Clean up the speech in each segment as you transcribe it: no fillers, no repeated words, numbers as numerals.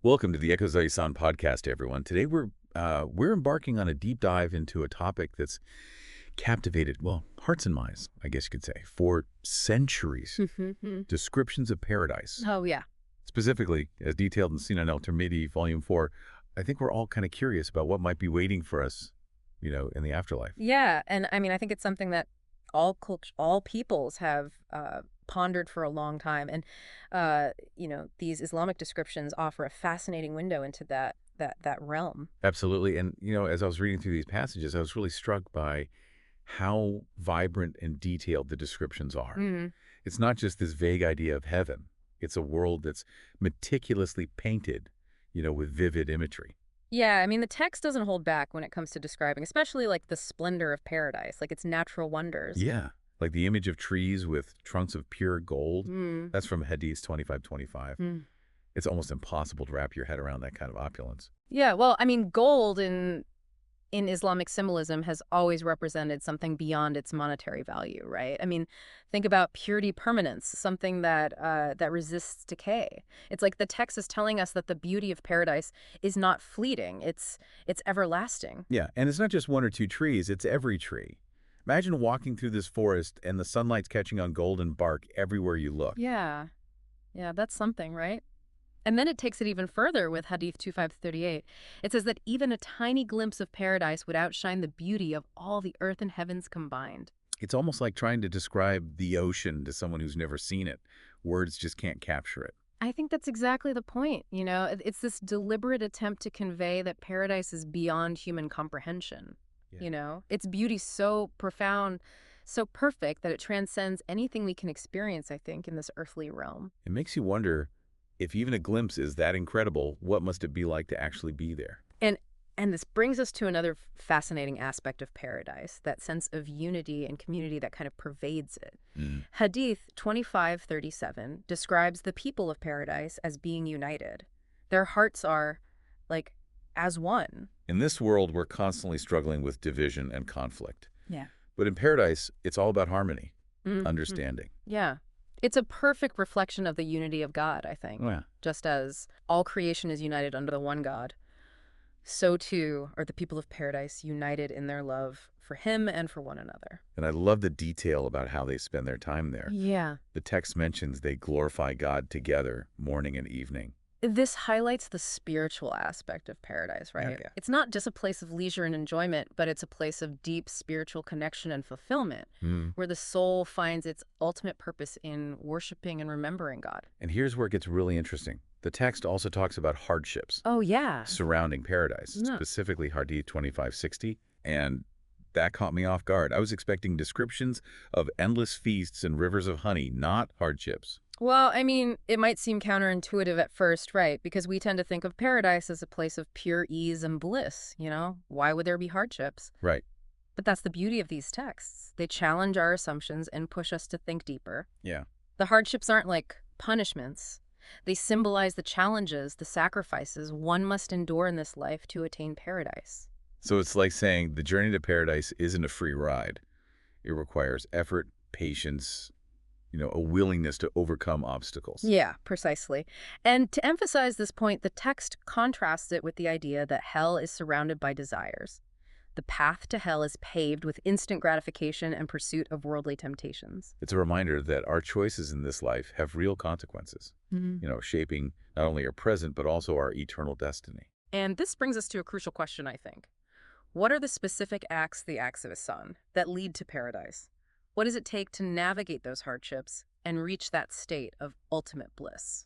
Welcome to the Echoes of Ihsan Podcast, everyone. Today we're embarking on a deep dive into a topic that's captivated, well, hearts and minds, I guess you could say, for centuries. Descriptions of paradise. Oh, yeah. Specifically, as detailed in Sunan al Tirmidhi, Volume 4, I think we're all kind of curious about what might be waiting for us, in the afterlife. Yeah, and I mean, I think it's something that all peoples have pondered for a long time. And, these Islamic descriptions offer a fascinating window into that realm. Absolutely. And, as I was reading through these passages, I was really struck by how vibrant and detailed the descriptions are. It's not just this vague idea of heaven. It's a world that's meticulously painted, with vivid imagery. Yeah, I mean, the text doesn't hold back when it comes to describing, especially like the splendor of paradise, like its natural wonders. Yeah, like the image of trees with trunks of pure gold. Mm. That's from Hadiths 25:25. It's almost impossible to wrap your head around that kind of opulence. Yeah, well, I mean, gold in Islamic symbolism has always represented something beyond its monetary value, right? I mean, think about purity permanence, something that resists decay. It's like the text is telling us that the beauty of paradise is not fleeting; it's everlasting. Yeah, and it's not just one or two trees, it's every tree. Imagine walking through this forest and the sunlight's catching on golden bark everywhere you look. Yeah, yeah, that's something, right? And then it takes it even further with Hadith 2538. It says that even a tiny glimpse of paradise would outshine the beauty of all the earth and heavens combined. It's almost like trying to describe the ocean to someone who's never seen it. Words just can't capture it. I think that's exactly the point. It's this deliberate attempt to convey that paradise is beyond human comprehension. Yeah. Its beauty so profound, so perfect that it transcends anything we can experience, I think, in this earthly realm. It makes you wonder, if even a glimpse is that incredible, what must it be like to actually be there? And this brings us to another fascinating aspect of paradise, that sense of unity and community that kind of pervades it. Hadith 2537 describes the people of paradise as being united. Their hearts are, like, as one. In this world, we're constantly struggling with division and conflict. Yeah. But in paradise, it's all about harmony, Mhm. understanding. Yeah. It's a perfect reflection of the unity of God, I think. Yeah. Just as all creation is united under the one God, so too are the people of paradise united in their love for him and for one another. And I love the detail about how they spend their time there. Yeah. The text mentions they glorify God together, morning and evening. This highlights the spiritual aspect of paradise, right? Okay. It's not just a place of leisure and enjoyment, but it's a place of deep spiritual connection and fulfillment, where the soul finds its ultimate purpose in worshiping and remembering God. And here's where it gets really interesting. The text also talks about hardships Oh, yeah. surrounding paradise, Yeah. specifically Hadith 2560, and that caught me off guard. I was expecting descriptions of endless feasts and rivers of honey, not hardships. Well, I mean, it might seem counterintuitive at first, right? Because we tend to think of paradise as a place of pure ease and bliss, Why would there be hardships? Right. But that's the beauty of these texts. They challenge our assumptions and push us to think deeper. Yeah. The hardships aren't like punishments. They symbolize the challenges, the sacrifices one must endure in this life to attain paradise. So it's like saying the journey to paradise isn't a free ride. It requires effort, patience, a willingness to overcome obstacles. Yeah, precisely. And to emphasize this point, the text contrasts it with the idea that hell is surrounded by desires. The path to hell is paved with instant gratification and pursuit of worldly temptations. It's a reminder that our choices in this life have real consequences, shaping not only our present, but also our eternal destiny. And this brings us to a crucial question, I think. What are the specific acts, the acts of Ihsan, that lead to paradise? What does it take to navigate those hardships and reach that state of ultimate bliss?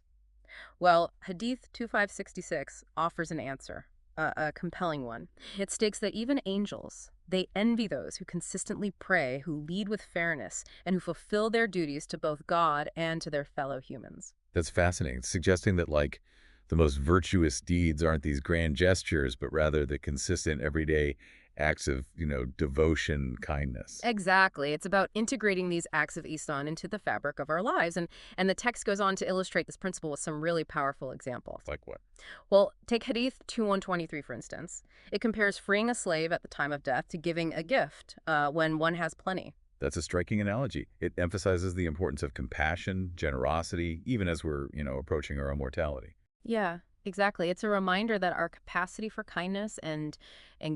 Well, Hadith 2566 offers an answer, a compelling one. It states that even angels, they envy those who consistently pray, who lead with fairness, and who fulfill their duties to both God and to their fellow humans. That's fascinating, suggesting that, the most virtuous deeds aren't these grand gestures, but rather the consistent everyday acts of, devotion, kindness. Exactly. It's about integrating these acts of Ihsan into the fabric of our lives. And the text goes on to illustrate this principle with some really powerful examples. Like what? Well, take Hadith 2123, for instance. It compares freeing a slave at the time of death to giving a gift when one has plenty. That's a striking analogy. It emphasizes the importance of compassion, generosity, even as we're, approaching our own mortality. Yeah. Exactly. It's a reminder that our capacity for kindness and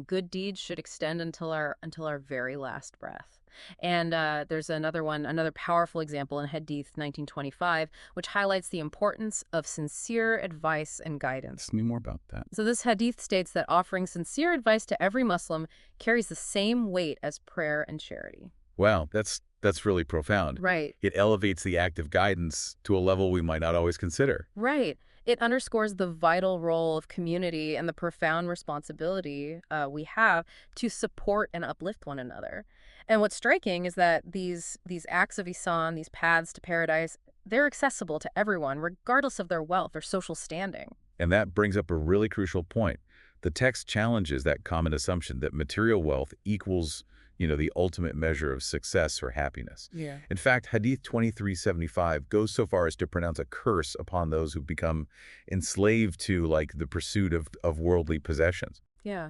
good deeds should extend until our very last breath. And there's another powerful example in Hadith 1925, which highlights the importance of sincere advice and guidance. Tell me more about that. So this Hadith states that offering sincere advice to every Muslim carries the same weight as prayer and charity. Wow, that's really profound. Right. It elevates the act of guidance to a level we might not always consider. Right. It underscores the vital role of community and the profound responsibility we have to support and uplift one another. And what's striking is that these acts of ihsan, these paths to paradise, they're accessible to everyone, regardless of their wealth or social standing. And that brings up a really crucial point. The text challenges that common assumption that material wealth equals, the ultimate measure of success or happiness. Yeah. In fact, Hadith 2375 goes so far as to pronounce a curse upon those who become enslaved to, like, the pursuit of worldly possessions. Yeah.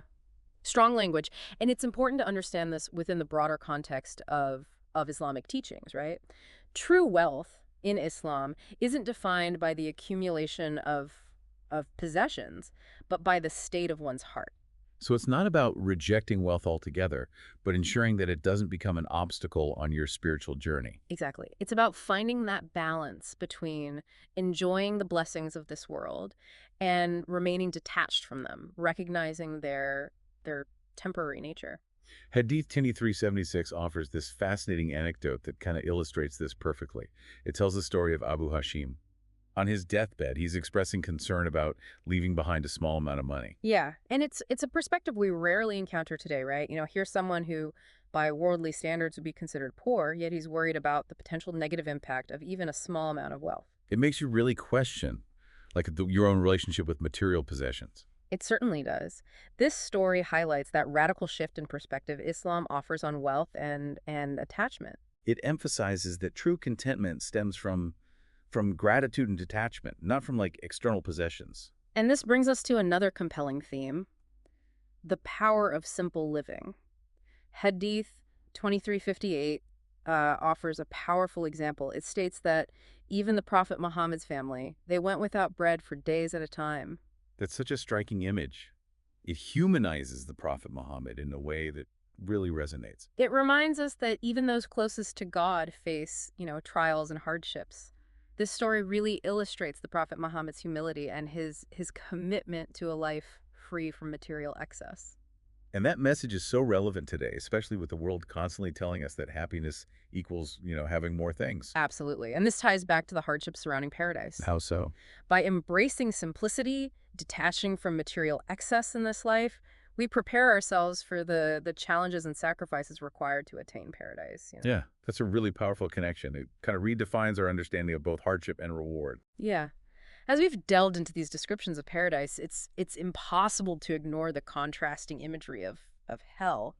Strong language. And it's important to understand this within the broader context of Islamic teachings, right? True wealth in Islam isn't defined by the accumulation of possessions, but by the state of one's heart. So it's not about rejecting wealth altogether, but ensuring that it doesn't become an obstacle on your spiritual journey. Exactly. It's about finding that balance between enjoying the blessings of this world and remaining detached from them, recognizing their temporary nature. Hadith 2376 offers this fascinating anecdote that kind of illustrates this perfectly. It tells the story of Abu Hashim. On his deathbed, he's expressing concern about leaving behind a small amount of money. Yeah, and it's a perspective we rarely encounter today, right? Here's someone who, by worldly standards, would be considered poor, yet he's worried about the potential negative impact of even a small amount of wealth. It makes you really question, like, your own relationship with material possessions. It certainly does. This story highlights that radical shift in perspective Islam offers on wealth and attachment. It emphasizes that true contentment stems from gratitude and detachment, not from, like, external possessions. And this brings us to another compelling theme, the power of simple living. Hadith 2358 offers a powerful example. It states that even the Prophet Muhammad's family, they went without bread for days at a time. That's such a striking image. It humanizes the Prophet Muhammad in a way that really resonates. It reminds us that even those closest to God face, trials and hardships. This story really illustrates the Prophet Muhammad's humility and his commitment to a life free from material excess. And that message is so relevant today, especially with the world constantly telling us that happiness equals, having more things. Absolutely. And this ties back to the hardships surrounding paradise. How so? By embracing simplicity, detaching from material excess in this life, we prepare ourselves for the challenges and sacrifices required to attain paradise. Yeah, that's a really powerful connection. It kind of redefines our understanding of both hardship and reward. Yeah. As we've delved into these descriptions of paradise, it's impossible to ignore the contrasting imagery of hell.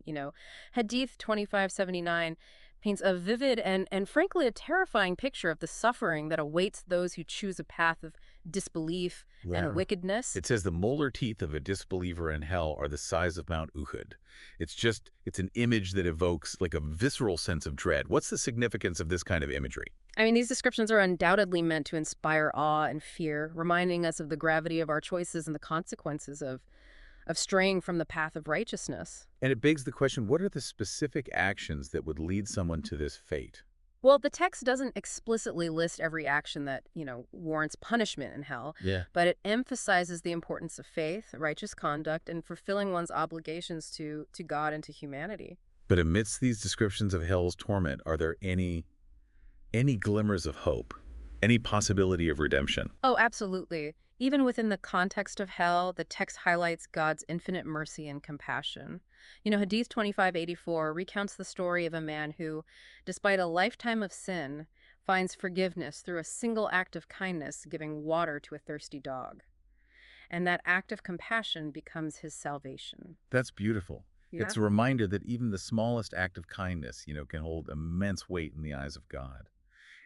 Hadith 2579 paints a vivid and frankly a terrifying picture of the suffering that awaits those who choose a path of disbelief and wickedness. It says the molar teeth of a disbeliever in hell are the size of Mount Uhud. It's an image that evokes, like, a visceral sense of dread. What's the significance of this kind of imagery? I mean, these descriptions are undoubtedly meant to inspire awe and fear, reminding us of the gravity of our choices and the consequences of straying from the path of righteousness. And it begs the question, what are the specific actions that would lead someone to this fate? Well, the text doesn't explicitly list every action that, warrants punishment in hell, Yeah. but it emphasizes the importance of faith, righteous conduct, and fulfilling one's obligations to God and to humanity. But amidst these descriptions of hell's torment, are there any glimmers of hope? Any possibility of redemption? Oh, absolutely. Even within the context of hell, the text highlights God's infinite mercy and compassion. Hadith 2584 recounts the story of a man who, despite a lifetime of sin, finds forgiveness through a single act of kindness, giving water to a thirsty dog. And that act of compassion becomes his salvation. That's beautiful. Yeah. It's a reminder that even the smallest act of kindness, can hold immense weight in the eyes of God,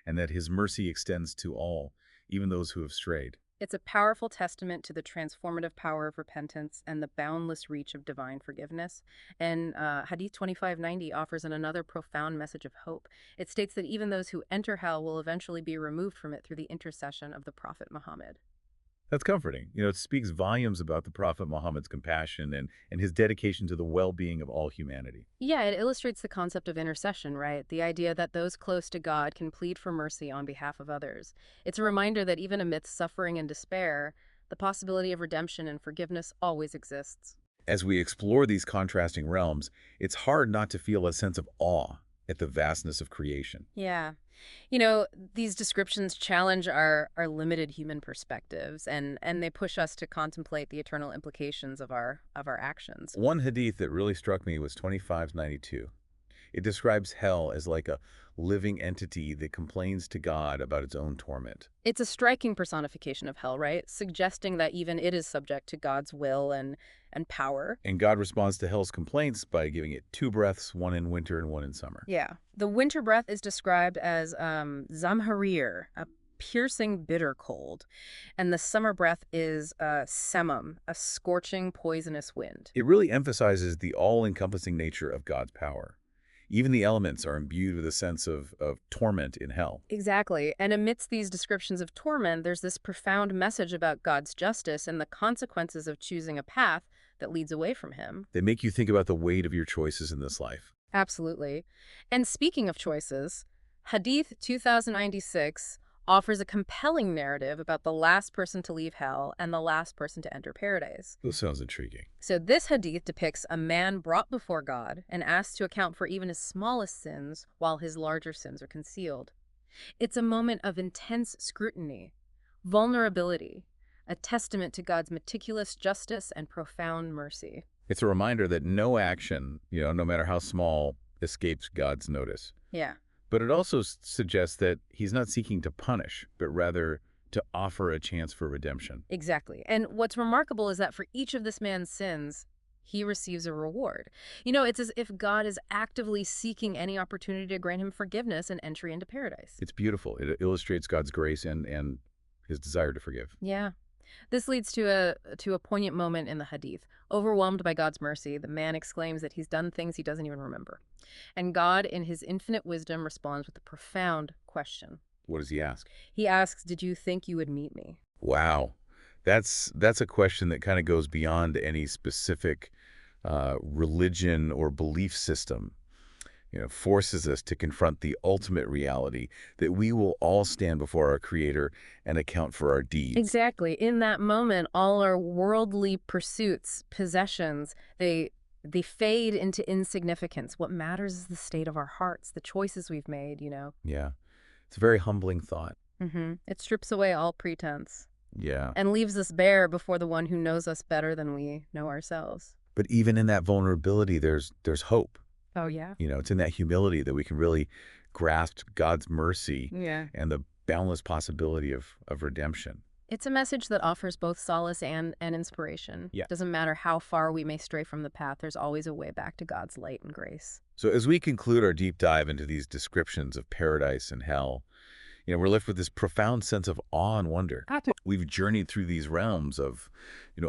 and that his mercy extends to all, even those who have strayed. It's a powerful testament to the transformative power of repentance and the boundless reach of divine forgiveness. And Hadith 2590 offers another profound message of hope. It states that even those who enter hell will eventually be removed from it through the intercession of the Prophet Muhammad. That's comforting. It speaks volumes about the Prophet Muhammad's compassion and his dedication to the well-being of all humanity. Yeah, it illustrates the concept of intercession, right? The idea that those close to God can plead for mercy on behalf of others. It's a reminder that even amidst suffering and despair, the possibility of redemption and forgiveness always exists. As we explore these contrasting realms, it's hard not to feel a sense of awe at the vastness of creation. Yeah. These descriptions challenge our limited human perspectives and they push us to contemplate the eternal implications of our actions. One hadith that really struck me was 2592. It describes hell as like a living entity that complains to God about its own torment. It's a striking personification of hell, right? Suggesting that even it is subject to God's will and power. And God responds to hell's complaints by giving it two breaths, one in winter and one in summer. Yeah. The winter breath is described as zamharir, a piercing bitter cold. And the summer breath is semum, a scorching poisonous wind. It really emphasizes the all-encompassing nature of God's power. Even the elements are imbued with a sense of torment in hell. Exactly. And amidst these descriptions of torment, there's this profound message about God's justice and the consequences of choosing a path that leads away from him. They make you think about the weight of your choices in this life. Absolutely. And speaking of choices, Hadith 2096 offers a compelling narrative about the last person to leave hell and the last person to enter paradise. This sounds intriguing. So this hadith depicts a man brought before God and asked to account for even his smallest sins while his larger sins are concealed. It's a moment of intense scrutiny, vulnerability, a testament to God's meticulous justice and profound mercy. It's a reminder that no action, no matter how small, escapes God's notice. Yeah. But it also suggests that he's not seeking to punish, but rather to offer a chance for redemption. Exactly. And what's remarkable is that for each of this man's sins, he receives a reward. It's as if God is actively seeking any opportunity to grant him forgiveness and entry into paradise. It's beautiful. It illustrates God's grace and his desire to forgive. Yeah. This leads to a poignant moment in the hadith. Overwhelmed by God's mercy, the man exclaims that he's done things he doesn't even remember. And God, in his infinite wisdom, responds with a profound question. What does he ask? He asks, "Did you think you would meet me?" Wow. That's a question that kind of goes beyond any specific religion or belief system. Forces us to confront the ultimate reality that we will all stand before our Creator and account for our deeds. Exactly. In that moment, all our worldly pursuits, possessions, they fade into insignificance. What matters is the state of our hearts, the choices we've made, Yeah. It's a very humbling thought. It strips away all pretense. Yeah. And leaves us bare before the one who knows us better than we know ourselves. But even in that vulnerability, there's hope. Oh, yeah? It's in that humility that we can really grasp God's mercy and the boundless possibility of redemption. It's a message that offers both solace and inspiration. Yeah. Doesn't matter how far we may stray from the path, there's always a way back to God's light and grace. So as we conclude our deep dive into these descriptions of paradise and hell, we're left with this profound sense of awe and wonder. We've journeyed through these realms of,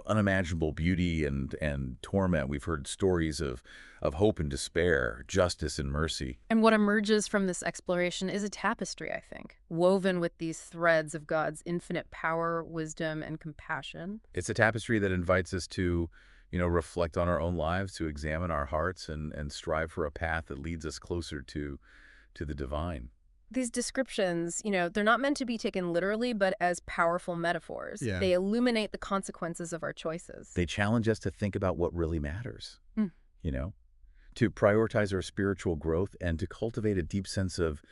unimaginable beauty and torment. We've heard stories of hope and despair, justice and mercy. And what emerges from this exploration is a tapestry, I think, woven with these threads of God's infinite power, wisdom, and compassion. It's a tapestry that invites us to, reflect on our own lives, to examine our hearts and strive for a path that leads us closer to the divine. These descriptions, they're not meant to be taken literally, but as powerful metaphors. Yeah. They illuminate the consequences of our choices. They challenge us to think about what really matters, to prioritize our spiritual growth and to cultivate a deep sense of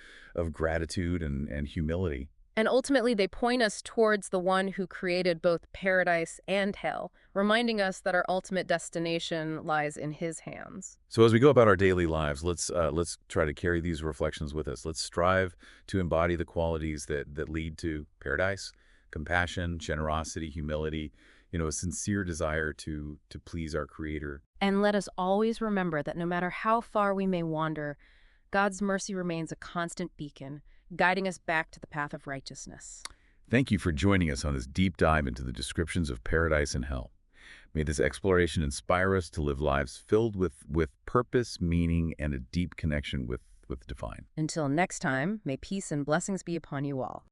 gratitude and humility. And ultimately, they point us towards the one who created both paradise and hell, reminding us that our ultimate destination lies in his hands. So as we go about our daily lives, let's try to carry these reflections with us. Let's strive to embody the qualities that lead to paradise: compassion, generosity, humility, a sincere desire to please our Creator. And let us always remember that no matter how far we may wander, God's mercy remains a constant beacon, guiding us back to the path of righteousness. Thank you for joining us on this deep dive into the descriptions of paradise and hell. May this exploration inspire us to live lives filled with purpose, meaning, and a deep connection with the divine. Until next time, may peace and blessings be upon you all.